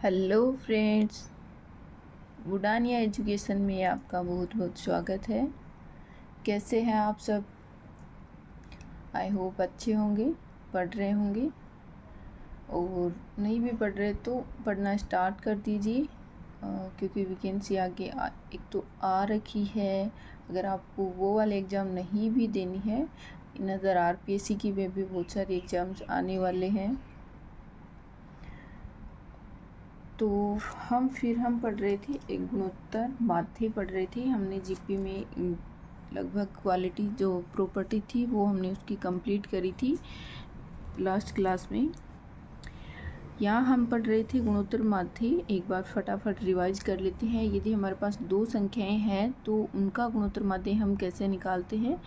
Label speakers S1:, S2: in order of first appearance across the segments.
S1: Hello friends, वुडानिया education में आपका बहुत बहुत स्वागत है। कैसे हैं आप सब? आई होप अच्छे होंगे, पढ़ रहे होंगे, और नहीं भी पढ़ रहे तो पढ़ना स्टार्ट कर दीजिए, क्योंकि वैकेंसी आगे एक तो आ रखी है। अगर आपको वो वाले एग्ज़ाम नहीं भी देनी है, नज़र आरपीएससी की में भी बहुत सारे एग्ज़ाम्स आने वाले हैं। तो हम पढ़ रहे थे, एक गुणोत्तर माध्य पढ़ रहे थे। हमने जीपी में लगभग क्वालिटी जो प्रॉपर्टी थी वो हमने उसकी कंप्लीट करी थी लास्ट क्लास में। यहाँ हम पढ़ रहे थे गुणोत्तर माध्य। एक बार फटाफट रिवाइज कर लेते हैं। यदि हमारे पास दो संख्याएं हैं तो उनका गुणोत्तर माध्य हम कैसे निकालते हैं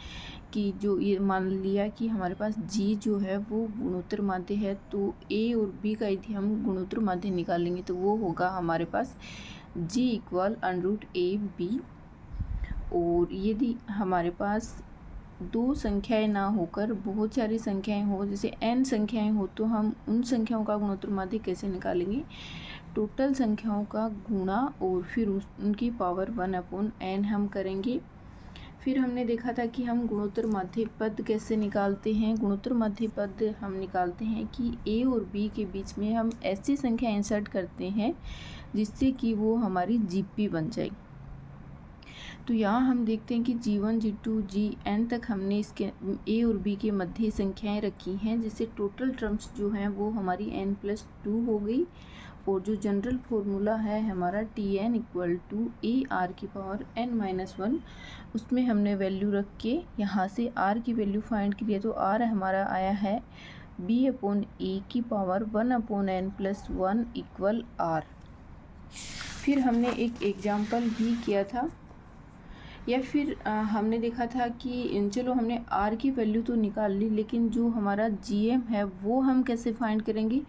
S1: कि जो ये मान लिया कि हमारे पास जी जो है वो गुणोत्तर माध्य है, तो ए और बी का यदि हम गुणोत्तर माध्य निकालेंगे तो वो होगा हमारे पास जी इक्वल √a/b। और यदि हमारे पास दो संख्याएं ना होकर बहुत सारी संख्याएं हो, जैसे n संख्याएं हो, तो हम उन संख्याओं का गुणोत्तर माध्य कैसे निकालेंगे? टोटल संख्याओं का गुणा और फिर उनकी पावर 1/n हम करेंगे। फिर हमने देखा था कि हम गुणोत्तर माध्य पद कैसे निकालते हैं। गुणोत्तर माध्य पद हम निकालते हैं कि a और b के बीच में हम ऐसी संख्या इंसर्ट करते हैं जिससे कि वो हमारी जीपी बन जाए। तो यहाँ हम देखते हैं कि G1, G2, Gn तक हमने इसके a और b के मध्य संख्याएं रखी हैं, जिससे टोटल टर्म्स जो हैं वो हमारी n+2 हो गई। और जो जनरल फॉर्मूला है हमारा Tn = AR⁻n-1, उसमें हमने वैल्यू रख के यहाँ से r की वैल्यू फाइंड की है। तो r हमारा आया है b/a⁻1/n+1 = r। फिर हमने एक एग्जाम्पल भी किया था, या फिर हमने देखा था कि चलो हमने r की वैल्यू तो निकाल ली, लेकिन जो हमारा gm है वो हम कैसे फाइंड करेंगे?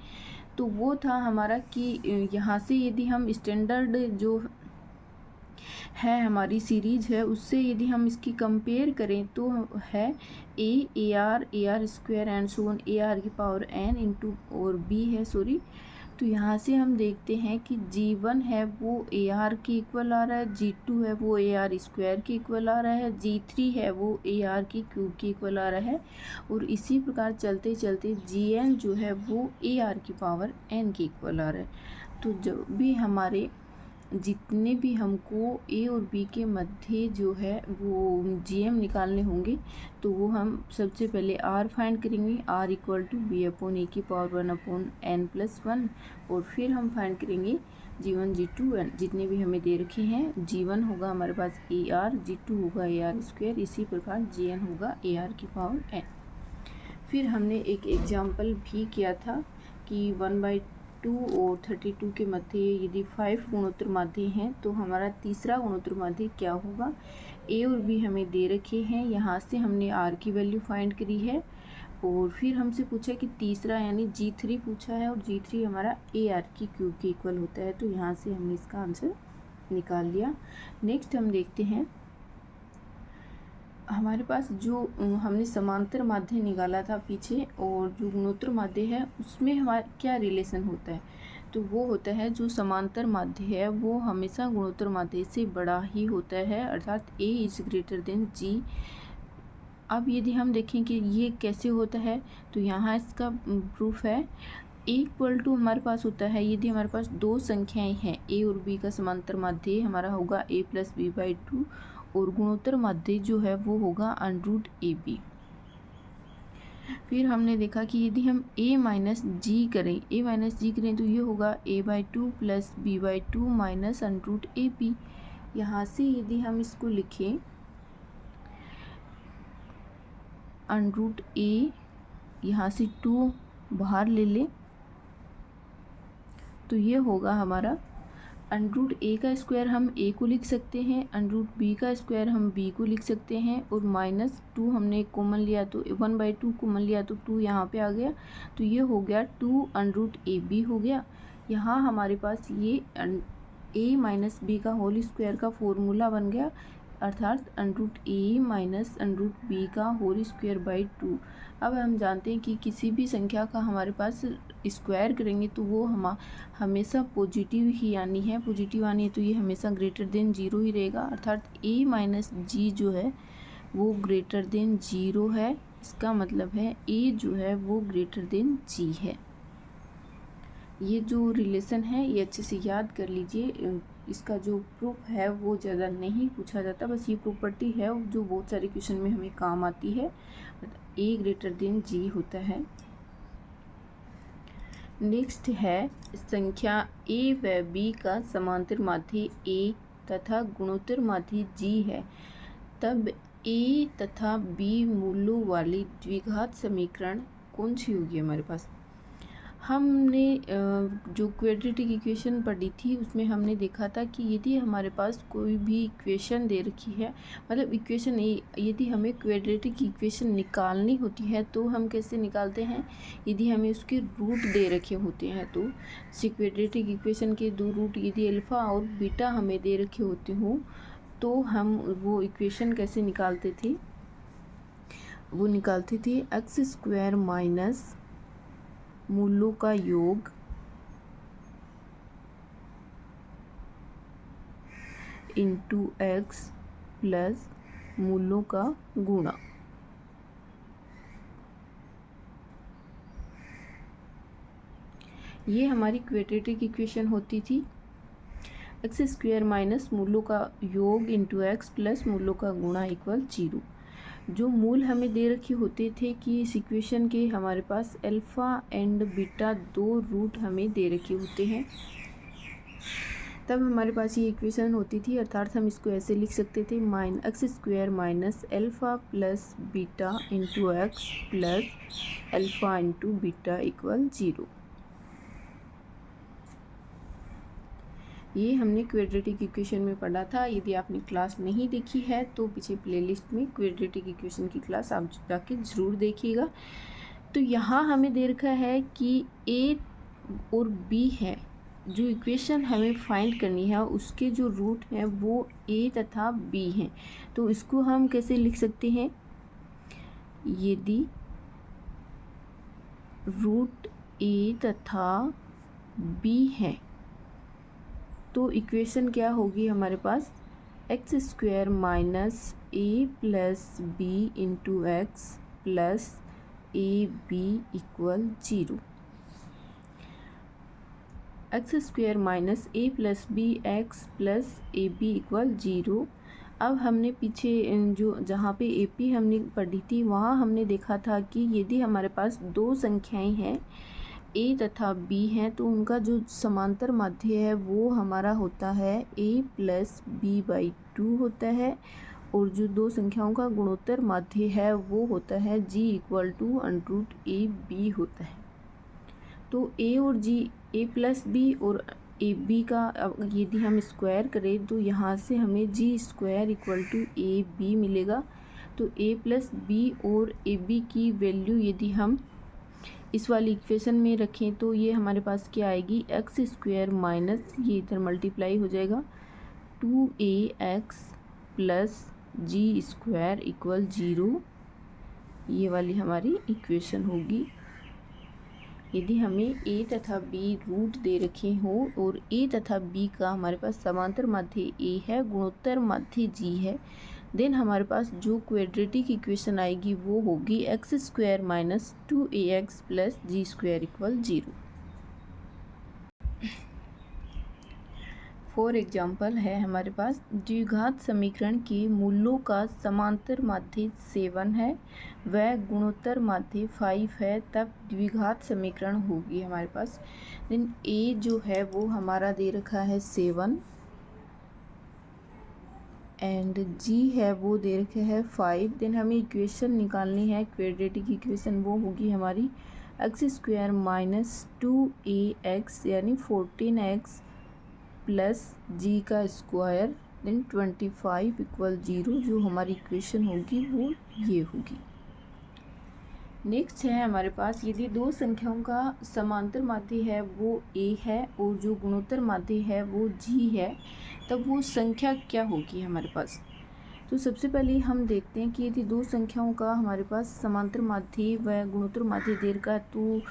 S1: तो वो था हमारा कि यहाँ से यदि हम स्टैंडर्ड जो है हमारी सीरीज है उससे यदि हम इसकी कंपेयर करें तो है AR and so on AR⁻n into और B है सॉरी। तो यहाँ से हम देखते हैं कि G1 है वो AR के इक्वल आ रहा है, G2 है वो AR² के इक्वल आ रहा है, G3 है वो AR³ के इक्वल आ रहा है। और इसी प्रकार चलते चलते Gn जो है वो AR⁻n के इक्वल आ रहा है। तो जब भी हमारे जितने भी हमको ए और बी के मध्य जो है वो जीएम निकालने होंगे, तो वो हम सबसे पहले आर फाइंड करेंगे, r = b/a⁻n+1। और फिर हम फाइंड करेंगे G1, G2 जितने भी हमें दे रखे हैं। G1 होगा हमारे पास AR, G2 होगा AR², इसी प्रकार Gn होगा AR⁻n। फिर हमने एक एग्जाम्पल भी किया था कि 1/2 और 32 के मध्य यदि 5 गुणोत्तर माध्य हैं तो हमारा तीसरा गुणोत्तर माध्य क्या होगा? a और b हमें दे रखे हैं, यहाँ से हमने r की वैल्यू फाइंड करी है। और फिर हमसे पूछा कि तीसरा यानी G3 पूछा है, और G3 हमारा AR³ के इक्वल होता है। तो यहाँ से हमने इसका आंसर निकाल लिया। नेक्स्ट हम देखते हैं हमारे पास जो हमने समांतर माध्य निकाला था पीछे, और जो गुणोत्तर माध्य है उसमें हमारा क्या रिलेशन होता है? तो वो होता है जो समांतर माध्य है वो हमेशा गुणोत्तर माध्य से बड़ा ही होता है, अर्थात a > g। अब यदि हम देखें कि ये कैसे होता है, तो यहाँ इसका प्रूफ है। A = हमारे पास होता है यदि हमारे पास दो संख्याएं हैं, a और b का समांतर माध्य हमारा होगा a + b/2, और गुणोत्तर माध्य जो है वो होगा √ab। फिर हमने देखा कि यदि हम a - g करें तो ये होगा a/2 + b/2 - √ab। यहाँ से यदि हम इसको लिखें √a, यहाँ से 2 बाहर ले लें तो ये होगा हमारा √a² हम a को लिख सकते हैं, √b² हम b को लिख सकते हैं, और -2 हमने कॉमन लिया तो 1/2 कॉमन लिया तो 2 यहाँ पे आ गया, तो ये हो गया 2 √ab हो गया। यहाँ हमारे पास ये a - b का होल स्क्वायर का फॉर्मूला बन गया अर्थात √a माइनस √b का होल स्क्वायर बाई 2। अब हम जानते हैं कि किसी भी संख्या का हमारे पास स्क्वायर करेंगे तो वो हमेशा पॉजिटिव ही आनी है, पॉजिटिव आनी है तो ये हमेशा ग्रेटर देन 0 ही रहेगा। अर्थात a माइनस g जो है वो ग्रेटर देन 0 है। इसका मतलब है a जो है वो ग्रेटर देन g है। ये जो रिलेशन है ये अच्छे से याद कर लीजिए। इसका जो प्रूफ है वो ज़्यादा नहीं पूछा जाता, बस ये प्रॉपर्टी है जो बहुत सारे क्वेश्चन में हमें काम आती है। a ग्रेटर देन g होता है। नेक्स्ट है संख्या a व b का समांतर माध्य a तथा गुणोत्तर माध्य g है, तब a तथा b मूलों वाली द्विघात समीकरण कौन सी होगी हमारे पास। हमने जो क्वाड्रेटिक इक्वेशन पढ़ी थी उसमें हमने देखा था कि यदि हमारे पास कोई भी इक्वेशन दे रखी है, मतलब इक्वेशन यदि हमें क्वाड्रेटिक इक्वेशन निकालनी होती है तो हम कैसे निकालते हैं, यदि हमें उसके रूट दे रखे होते हैं तो क्वाड्रेटिक इक्वेशन के दो रूट यदि अल्फ़ा और बीटा हमें दे रखे होते हों तो हम वो इक्वेशन कैसे निकालते थे, वो निकालते थे एक्स स्क्वायर माइनस मूलों का योग इंटू एक्स प्लस मूलों का गुणा। ये हमारी क्वाड्रेटिक इक्वेशन होती थी। एक्स स्क्वायर माइनस मूलों का योग इंटू एक्स प्लस मूलों का गुणा इक्वल 0। जो मूल हमें दे रखे होते थे कि इस इक्वेशन के हमारे पास अल्फ़ा एंड बीटा दो रूट हमें दे रखे होते हैं, तब हमारे पास ये इक्वेशन होती थी। अर्थात हम इसको ऐसे लिख सकते थे x square minus alpha plus beta into x plus alpha into beta equal 0। ये हमने क्वाड्रेटिक इक्वेशन में पढ़ा था। यदि आपने क्लास नहीं देखी है तो पीछे प्लेलिस्ट में क्वाड्रेटिक इक्वेशन की क्लास आप जाके ज़रूर देखिएगा। तो यहाँ हमें दे रखा है कि a और b है, जो इक्वेशन हमें फाइंड करनी है उसके जो रूट हैं वो a तथा b हैं। तो इसको हम कैसे लिख सकते हैं, यदि रूट a तथा b है तो इक्वेशन क्या होगी हमारे पास, x square minus a plus b into x plus a b equal 0। X square minus a plus b x plus a b equal 0। अब हमने पीछे जो जहाँ पे ए पी हमने पढ़ी थी वहाँ हमने देखा था कि यदि हमारे पास दो संख्याएं हैं a तथा b हैं तो उनका जो समांतर माध्य है वो हमारा होता है a प्लस बी बाई 2 होता है, और जो दो संख्याओं का गुणोत्तर माध्य है वो होता है g इक्वल टू √ab होता है। तो a और g, a प्लस बी और ए बी का यदि हम स्क्वायर करें तो यहाँ से हमें g square equal to a b मिलेगा। तो a प्लस बी और ए बी की वैल्यू यदि हम इस वाली इक्वेशन में रखें तो ये हमारे पास क्या आएगी, एक्स स्क्वायर माइनस ये इधर मल्टीप्लाई हो जाएगा 2ax plus g square equal 0। ये वाली हमारी इक्वेशन होगी। यदि हमें a तथा b रूट दे रखे हों और a तथा b का हमारे पास समांतर माध्य a है, गुणोत्तर माध्य g है, देन हमारे पास जो क्वाड्रेटिक इक्वेशन आएगी वो होगी x square minus 2ax plus g square equal 0। For example है हमारे पास द्विघात समीकरण के मूलों का समांतर माध्य 7 है व गुणोत्तर माध्य 5 है, तब द्विघात समीकरण होगी हमारे पास। देन a जो है वो हमारा दे रखा है 7 एंड g है वो दे रखे है 5। देन हमें इक्वेशन निकालनी है क्वाड्रेटिक इक्वेशन, वो होगी हमारी एक्स स्क्वायर माइनस 2ax यानी 14x प्लस जी का स्क्वायर देन 25 इक्वल 0। जो हमारी इक्वेशन होगी वो ये होगी। नेक्स्ट है हमारे पास, यदि दो संख्याओं का समांतर माध्य है वो a है और जो गुणोत्तर माध्य है वो g है, तब वो संख्या क्या होगी हमारे पास। तो सबसे पहले हम देखते हैं कि यदि दो संख्याओं का हमारे पास समांतर माध्य व गुणोत्तर माध्य दे रखा है, तो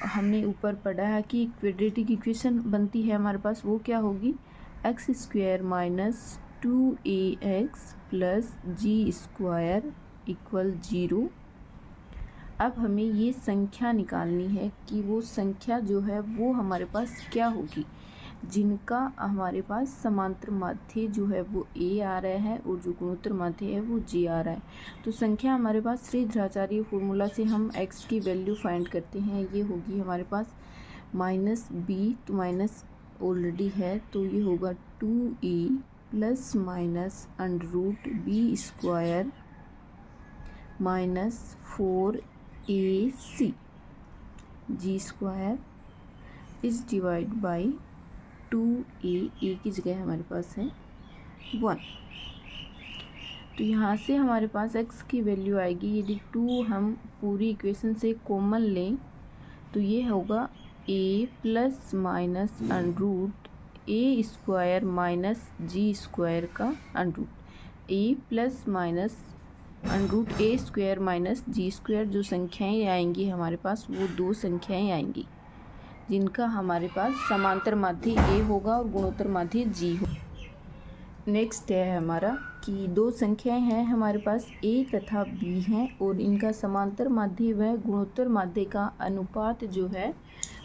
S1: हमने ऊपर पढ़ा है कि क्वाड्रेटिक इक्वेशन बनती है हमारे पास, वो क्या होगी, x square minus 2ax plus g square equal 0। अब हमें ये संख्या निकालनी है कि वो संख्या जो है वो हमारे पास क्या होगी, जिनका हमारे पास समांतर माध्य जो है वो a आ रहा है और जो गुणोत्तर माध्य है वो g आ रहा है। तो संख्या हमारे पास श्रीधराचार्य फॉर्मूला से हम x की वैल्यू फाइंड करते हैं, ये होगी हमारे पास -b, तो माइनस ऑलरेडी है तो ये होगा 2a plus minus √b square minus 4ac g square इस डिवाइड बाई 2a की जगह हमारे पास है 1। तो यहाँ से हमारे पास x की वैल्यू आएगी, यदि 2 हम पूरी इक्वेशन से कॉमन लें तो ये होगा a plus minus √a square minus g square का √a plus minus √a square minus g square. जो संख्याएँ आएंगी हमारे पास वो दो संख्याएँ आएंगी जिनका हमारे पास समांतर माध्य a होगा और गुणोत्तर माध्य g होगा। नेक्स्ट है हमारा कि दो संख्याएं हैं हमारे पास a तथा b हैं और इनका समांतर माध्य व गुणोत्तर माध्य का अनुपात जो है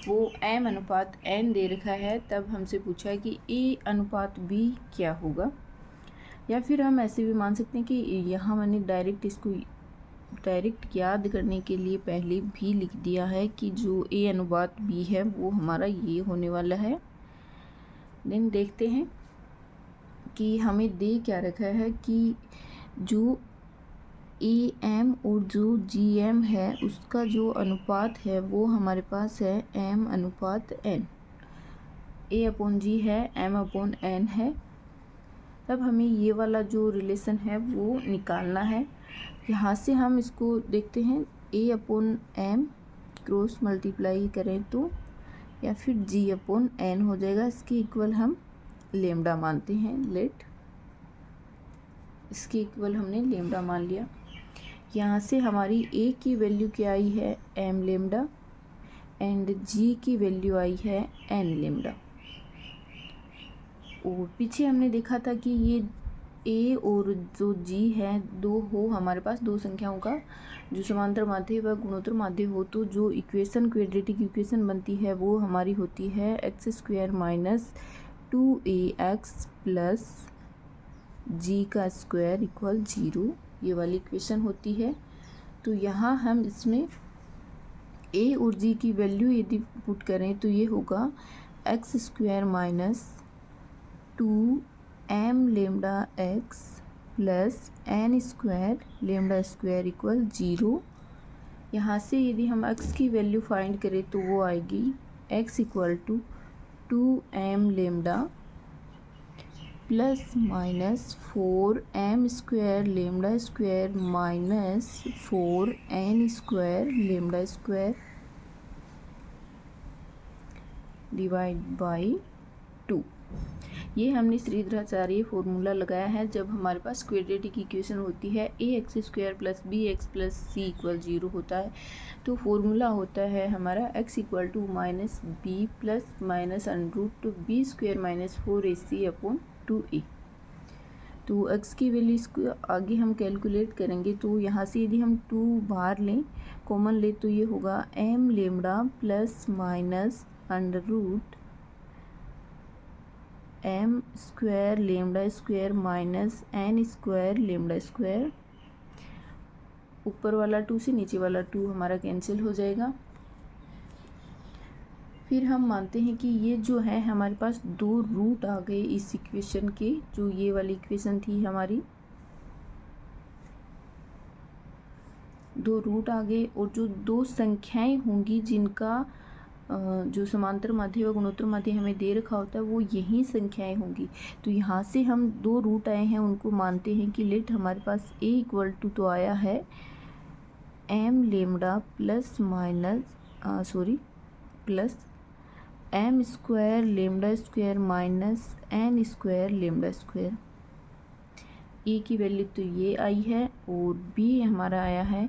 S1: वो m/n दे रखा है। तब हमसे पूछा है कि a/b क्या होगा, या फिर हम ऐसे भी मान सकते हैं कि यहाँ मैंने डायरेक्ट याद करने के लिए पहले भी लिख दिया है कि जो a/b है वो हमारा ये होने वाला है। देन देखते हैं कि हमें दे क्या रखा है कि जो am और जो gm है उसका जो अनुपात है वो हमारे पास है m/n, a/g है m/n है। तब हमें ये वाला जो रिलेशन है वो निकालना है। यहाँ से हम इसको देखते हैं a/m क्रॉस मल्टीप्लाई करें तो या फिर g/n हो जाएगा। इसके इक्वल हम लेमडा मानते हैं, लेट इसके इक्वल हमने लेमडा मान लिया। यहाँ से हमारी a की वैल्यू क्या आई है m लेमडा एंड g की वैल्यू आई है n लेमडा। और पीछे हमने देखा था कि ये a और जो g है दो हो हमारे पास, दो संख्याओं का जो समांतर माध्य व गुणोत्तर माध्य हो, तो जो इक्वेशन क्वाड्रेटिक इक्वेशन बनती है वो हमारी होती है x square minus 2ax plus g का स्क्वायर इक्वल 0, ये वाली इक्वेशन होती है। तो यहाँ हम इसमें a और g की वैल्यू यदि पुट करें तो ये होगा x square minus 2m lambda x plus n square lambda square equal 0। यहाँ से यदि हम x की वैल्यू फाइंड करें तो वो आएगी x equal to 2m lambda plus minus 4m square lambda square minus 4n square lambda square divide by 2। ये हमने श्रीधराचार्य फॉर्मूला लगाया है जब हमारे पास क्वाड्रेटिक इक्वेशन होती है ax square plus bx plus c equal 0 होता है। तो फॉर्मूला होता है हमारा x equal to minus b plus minus √b square minus 4ac/2a। तो x की वैल्यू इसको आगे हम कैलकुलेट करेंगे। तो यहाँ से यदि हम 2 बाहर लें, कॉमन ले, तो ये होगा m lambda plus minus m square lambda square minus n square lambda square. ऊपर वाला 2 से नीचे वाला 2 हमारा कैंसिल हो जाएगा। फिर हम मानते हैं कि ये जो है हमारे पास दो रूट आ गए इस इक्वेशन के, जो ये वाली इक्वेशन थी हमारी, दो रूट आ गए और जो दो संख्याएं होंगी जिनका जो समांतर माध्य व गुणोत्तर माध्य हमें दे रखा होता है वो यही संख्याएं होंगी। तो यहाँ से हम दो रूट आए हैं उनको मानते हैं कि लेट हमारे पास a इक्वल टू तो आया है m lambda plus plus m square lambda square minus n square lambda square. A की वैल्यू तो ये आई है और बी हमारा आया है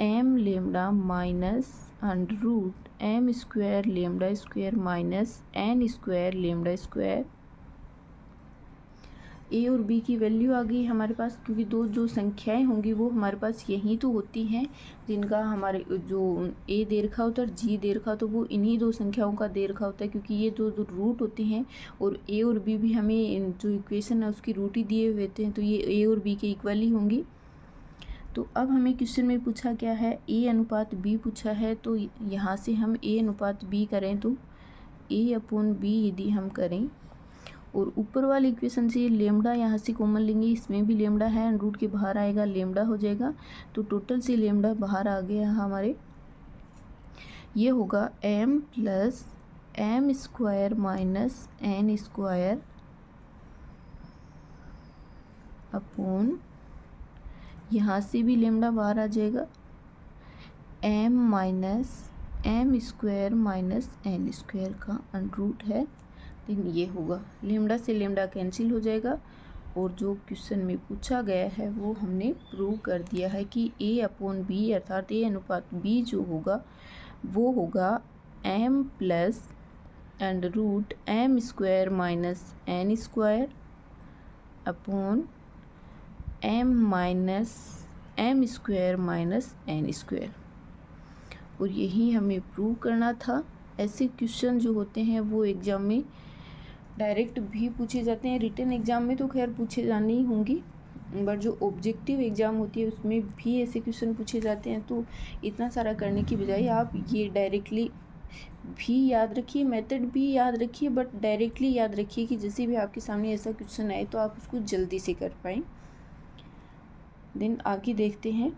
S1: m lambda minus under root m square lambda square minus n square lambda square. A और b की वैल्यू आ गई हमारे पास, क्योंकि दो जो संख्याएं होंगी वो हमारे पास यही तो होती हैं जिनका हमारे जो ए दे रखा होता है और जी दे रखा तो वो इन्हीं दो संख्याओं का दे रखा होता है, क्योंकि ये जो रूट होते हैं और ए और बी भी हमें जो इक्वेशन है उसकी रूट ही दिए हुए थे, तो ये ए और बी के इक्वल ही होंगी। तो अब हमें क्वेश्चन में पूछा क्या है, ए अनुपात बी पूछा है, तो यहाँ से हम ए अनुपात बी करें तो ए अपॉन बी यदि हम करें और ऊपर वाली इक्वेशन से लेमडा यहाँ से कॉमन लेंगे, इसमें भी लेमडा है, रूट के बाहर आएगा लेमडा हो जाएगा, तो टोटल से लेमडा बाहर आ गया हमारे, ये होगा m plus m square minus n square upon, यहाँ से भी लेमडा बाहर आ जाएगा, m minus m square minus n square का अंडरूट है, लेकिन ये होगा लेमडा से लेमडा कैंसिल हो जाएगा और जो क्वेश्चन में पूछा गया है वो हमने प्रूव कर दिया है कि ए अपॉन बी अर्थात ए अनुपात बी जो होगा वो होगा m plus under root m square minus n square upon m minus m square minus n square, और यही हमें प्रूव करना था। ऐसे क्वेश्चन जो होते हैं वो एग्ज़ाम में डायरेक्ट भी पूछे जाते हैं, रिटन एग्ज़ाम में तो खैर पूछे जाने ही होंगी, बट जो ऑब्जेक्टिव एग्ज़ाम होती है उसमें भी ऐसे क्वेश्चन पूछे जाते हैं। तो इतना सारा करने की बजाय आप ये डायरेक्टली भी याद रखिए, मेथड भी याद रखिए, बट डायरेक्टली याद रखिए कि जैसे भी आपके सामने ऐसा क्वेश्चन आए तो आप उसको जल्दी से कर पाएँ। देन आगे देखते हैं,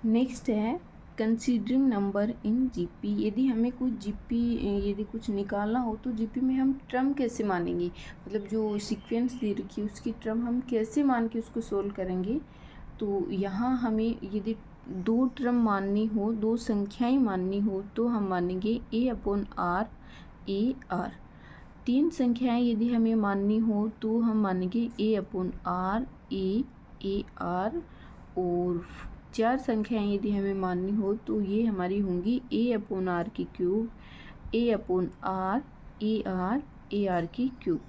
S1: नेक्स्ट है कंसीडरिंग नंबर इन जीपी। यदि हमें कोई जीपी यदि कुछ निकालना हो तो जीपी में हम टर्म कैसे मानेंगे, मतलब जो सीक्वेंस दे रखी है उसकी टर्म हम कैसे मान के उसको सोल्व करेंगे। तो यहाँ हमें यदि दो टर्म माननी हो, दो संख्याएं माननी हो तो हम मानेंगे ए अपॉन आर ए आर। तीन संख्याएं यदि हमें माननी हो तो हम मानेंगे ए अपॉन आर ए आर, और चार संख्याएं यदि हमें माननी हो तो ये हमारी होंगी ए अपॉन आर की cube a upon r a r की क्यूब।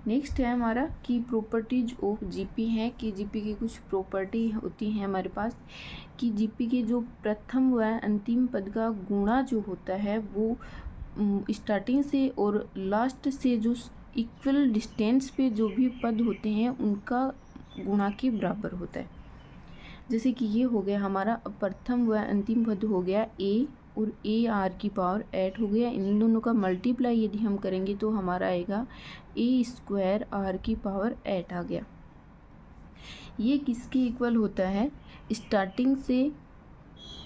S1: नेक्स्ट है हमारा की प्रॉपर्टीज ऑफ जीपी है कि जीपी की कुछ प्रॉपर्टी होती हैं हमारे पास, कि जीपी के जो प्रथम व अंतिम पद का गुणा जो होता है वो स्टार्टिंग से और लास्ट से जो इक्वल डिस्टेंस पे जो भी पद होते हैं उनका गुणा के बराबर होता है। जैसे कि ये हो गया हमारा प्रथम व अंतिम पद हो गया ए और ए आर की पावर 8 हो गया, इन दोनों का मल्टीप्लाई यदि हम करेंगे तो हमारा आएगा ए स्क्वायर आर की पावर 8 आ गया। ये किसके इक्वल होता है, स्टार्टिंग से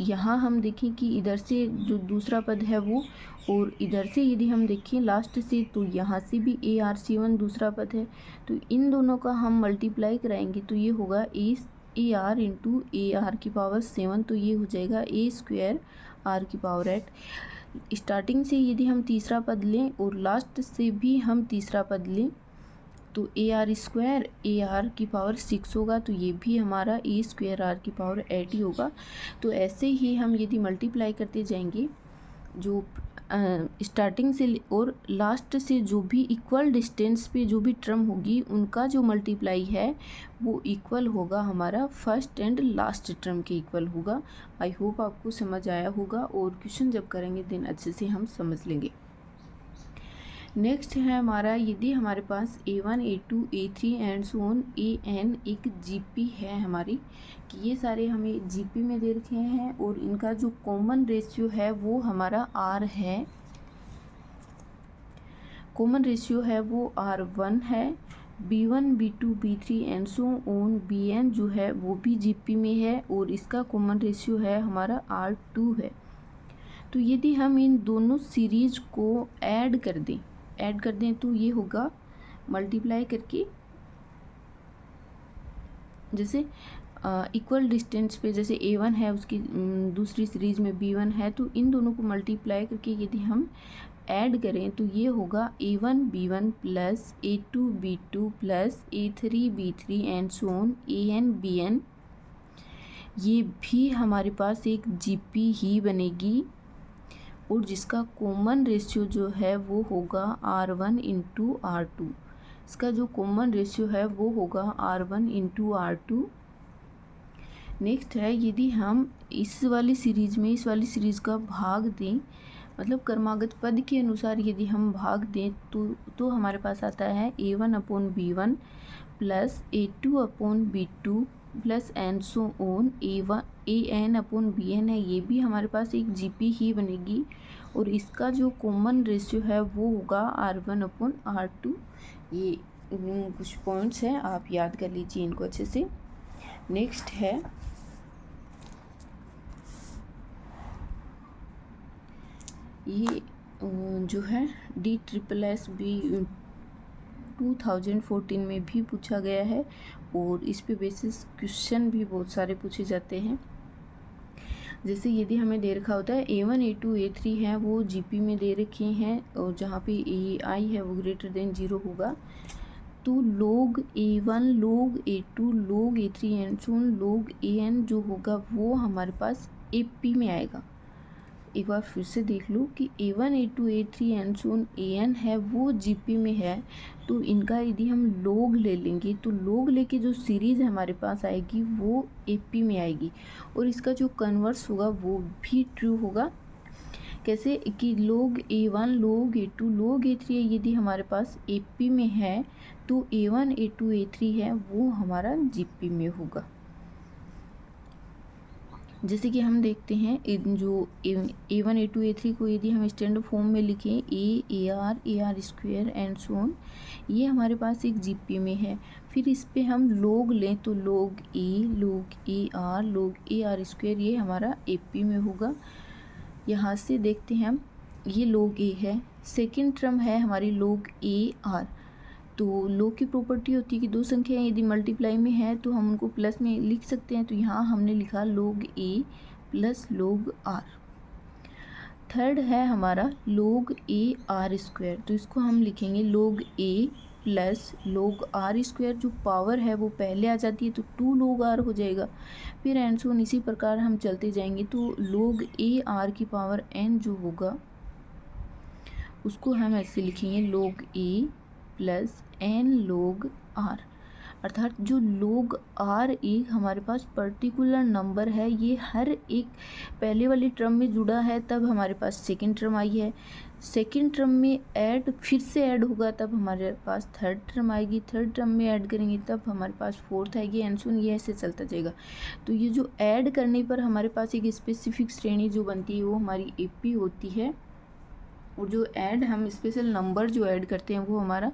S1: यहाँ हम देखें कि इधर से जो दूसरा पद है वो, और इधर से यदि हम देखें लास्ट से तो यहाँ से भी ए आर C1 दूसरा पद है, तो इन दोनों का हम मल्टीप्लाई कराएंगे तो ये होगा A R into A r की पावर 7, तो ये हो जाएगा ए स्क्वायर आर की पावर 8। स्टार्टिंग से यदि हम तीसरा पद लें और लास्ट से भी हम तीसरा पद लें तो A R square A r की पावर 6 होगा, तो ये भी हमारा ए स्क्वायर आर की पावर 8 ही होगा। तो ऐसे ही हम यदि मल्टीप्लाई करते जाएंगे जो स्टार्टिंग से और लास्ट से जो भी इक्वल डिस्टेंस पे जो भी टर्म होगी उनका जो मल्टीप्लाई है वो इक्वल होगा हमारा फर्स्ट एंड लास्ट टर्म के इक्वल होगा। आई होप आपको समझ आया होगा और क्वेश्चन जब करेंगे दिन अच्छे से हम समझ लेंगे। नेक्स्ट है हमारा, यदि हमारे पास A1 A2 A3 and so on AN एक जीपी है हमारी, कि ये सारे हमें जीपी में दे रखे हैं और इनका जो कॉमन रेशियो है वो हमारा R है, कॉमन रेशियो है वो R1 है, B1 B2 B3 and so on BN जो है वो भी जीपी में है और इसका कॉमन रेशियो है हमारा R2 है। तो यदि हम इन दोनों सीरीज को ऐड कर दें तो ये होगा मल्टीप्लाई करके, जैसे इक्वल डिस्टेंस पे जैसे A1 है उसकी दूसरी सीरीज में B1 है, तो इन दोनों को मल्टीप्लाई करके यदि हम ऐड करें तो ये होगा A1B1 plus A2B2 plus A3B3 and so on ANBN। ये भी हमारे पास एक GP ही बनेगी और जिसका कॉमन रेशियो जो है वो होगा R1 इंटू R2। इसका जो कॉमन रेशियो है वो होगा R1 इंटू R2। नेक्स्ट है, यदि हम इस वाली सीरीज में इस वाली सीरीज का भाग दें, मतलब क्रमागत पद के अनुसार यदि हम भाग दें तो हमारे पास आता है A1/B1 plus A2/B2 plus and so on AN/BN है। ये भी हमारे पास एक GP ही बनेगी और इसका जो कॉमन रेशियो है वो होगा R1/R2। ये कुछ पॉइंट्स हैं, आप याद कर लीजिए इनको अच्छे से। नेक्स्ट है ये जो है DSSB 2014 में भी पूछा गया है और इस पे बेसिस क्वेश्चन भी बहुत सारे पूछे जाते हैं। जैसे यदि हमें दे रखा होता है A1 A2 A3 है वो GP में दे रखे हैं और जहाँ पे AI है वो ग्रेटर देन 0 होगा, तो log A1 log A2 log A3 and so on log AN जो होगा वो हमारे पास AP में आएगा। एक बार फिर से देख लो कि A1 A2 A3 and so on AN है वो GP में है, तो इनका यदि हम log ले लेंगे तो log लेके जो सीरीज़ हमारे पास आएगी वो AP में आएगी और इसका जो कन्वर्स होगा वो भी ट्रू होगा। कैसे कि log A1 log A2 log A3 यदि हमारे पास AP में है तो A1 A2 A3 है वो हमारा GP में होगा। जैसे कि हम देखते हैं जो A1 A2 A3 को यदि हम स्टैंडर्ड फॉर्म में लिखें AR square and so on, ये हमारे पास एक GP में है। फिर इस पे हम log लें तो log A log AR log AR square ये हमारा AP में होगा। यहाँ से देखते हैं हम, ये log A है, सेकेंड टर्म है हमारी log AR। तो log की प्रॉपर्टी होती है कि दो संख्याएं यदि मल्टीप्लाई में है तो हम उनको प्लस में लिख सकते हैं, तो यहाँ हमने लिखा log A plus log R। Third है हमारा log AR स्क्वायर, तो इसको हम लिखेंगे log A plus log R square. जो पावर है वो पहले आ जाती है तो 2 log R हो जाएगा। फिर एंड सो इसी प्रकार हम चलते जाएंगे तो log AR की पावर n जो होगा उसको हम ऐसे लिखेंगे log A plus n log R, अर्थात जो log R एक हमारे पास पर्टिकुलर नंबर है, ये हर एक पहले वाली टर्म में जुड़ा है तब हमारे पास सेकेंड टर्म आई है, सेकेंड टर्म में ऐड फिर से ऐड होगा तब हमारे पास थर्ड टर्म आएगी, थर्ड टर्म में ऐड करेंगे तब हमारे पास फोर्थ आएगी एंड सो ये ऐसे चलता जाएगा। तो ये जो ऐड करने पर हमारे पास एक स्पेसिफिक श्रेणी जो बनती है वो हमारी AP होती है और जो ऐड हम स्पेशल नंबर जो ऐड करते हैं वो हमारा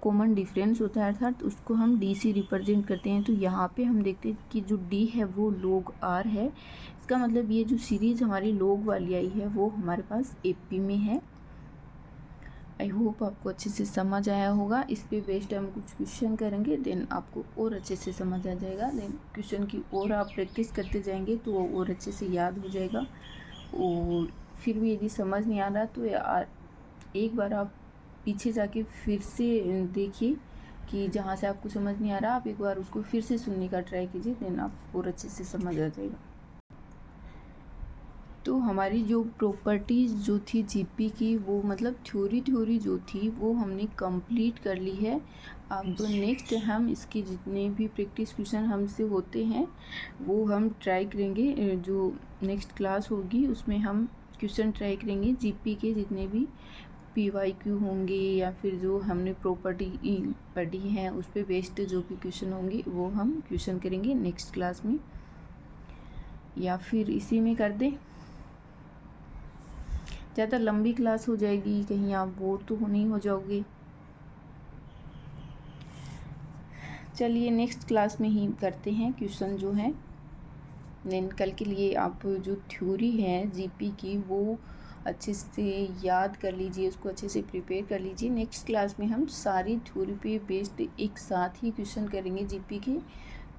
S1: कॉमन डिफरेंस होता है, अर्थात उसको हम D से रिप्रेजेंट करते हैं। तो यहाँ पे हम देखते हैं कि जो D है वो log R है, इसका मतलब ये जो सीरीज़ हमारी log वाली आई है वो हमारे पास AP में है। आई होप आपको अच्छे से समझ आया होगा। इस पे बेस्ड हम कुछ क्वेश्चन करेंगे, देन आपको और अच्छे से समझ आ जाएगा। देन क्वेश्चन की और आप प्रैक्टिस करते जाएंगे तो और अच्छे से याद हो जाएगा। और फिर भी यदि समझ नहीं आ रहा तो एक बार आप पीछे जाके फिर से देखिए कि जहाँ से आपको समझ नहीं आ रहा आप एक बार उसको फिर से सुनने का ट्राई कीजिए, देन आप और अच्छे से समझ आ जाएगा। तो हमारी जो प्रॉपर्टीज़ जो थी GP की वो मतलब थ्योरी जो थी वो हमने कंप्लीट कर ली है। अब नेक्स्ट हम इसके जितने भी प्रैक्टिस क्वेश्चन हमसे होते हैं वो हम ट्राई करेंगे। जो नेक्स्ट क्लास होगी उसमें हम क्वेश्चन ट्राई करेंगे GP के जितने भी PYQ होंगे या फिर जो हमने प्रॉपर्टी पढ़ी है उस पर बेस्ड जो भी क्वेश्चन होंगे वो हम क्वेश्चन करेंगे नेक्स्ट क्लास में, या फिर इसी में कर दें। ज़्यादा लंबी क्लास हो जाएगी, कहीं आप बोर तो नहीं हो जाओगे। चलिए नेक्स्ट क्लास में ही करते हैं क्वेश्चन जो है। देन कल के लिए आप जो थ्योरी है GP की वो अच्छे से याद कर लीजिए, उसको अच्छे से प्रिपेयर कर लीजिए। नेक्स्ट क्लास में हम सारी थ्योरी पे बेस्ड एक साथ ही क्वेश्चन करेंगे GP के।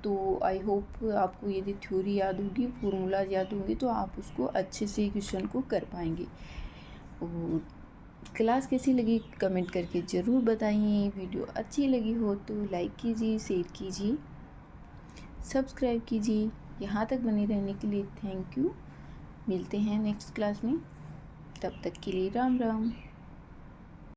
S1: तो आई होप आपको यदि थ्योरी याद होगी, फॉर्मूला याद होंगे तो आप उसको अच्छे से क्वेश्चन को कर पाएंगे। और क्लास कैसी लगी कमेंट करके ज़रूर बताइए। वीडियो अच्छी लगी हो तो लाइक कीजिए, शेयर कीजिए, सब्सक्राइब कीजिए। यहाँ तक बने रहने के लिए थैंक यू। मिलते हैं नेक्स्ट क्लास में, तब तक के लिए राम राम।